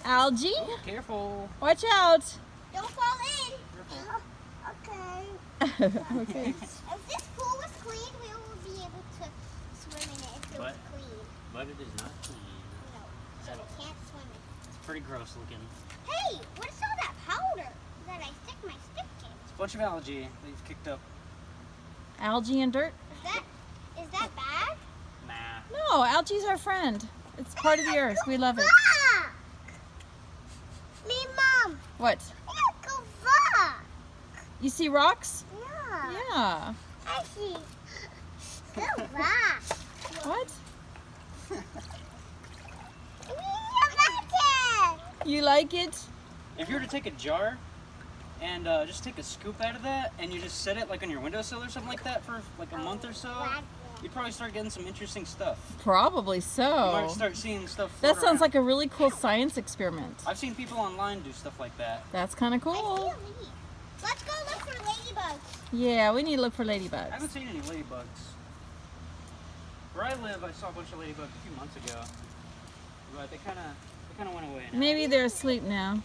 Algae? Oh, careful. Watch out. Don't fall in. Careful. Okay. If this pool was clean, we would be able to swim in it if it was clean. But it is not clean. No, so we can't swim in it. It's pretty gross looking. Hey, what is all that powder that I stick my stick in? It's a bunch of algae that you've kicked up. Algae and dirt? Is that bad? Nah. No, algae's our friend. It's part of the earth. We love it. Rock! Me, Mom. What? Look, a rock. You see rocks? Yeah. Yeah. I see. Good rock. What? Imagine. You like it? If you were to take a jar and just take a scoop out of that and you just set it like on your windowsill or something like that for like a month or so, you'd probably start getting some interesting stuff. Probably You so. might start seeing stuff That float sounds around. like a really cool science experiment. I've seen people online do stuff like that. That's kind of I see a cool. leaf. Let's go look for ladybugs. Yeah, we need to look for I haven't ladybugs. seen any ladybugs. Where I live, I saw a bunch of ladybugs a few months ago, but they kind of went away now. Maybe they're asleep now.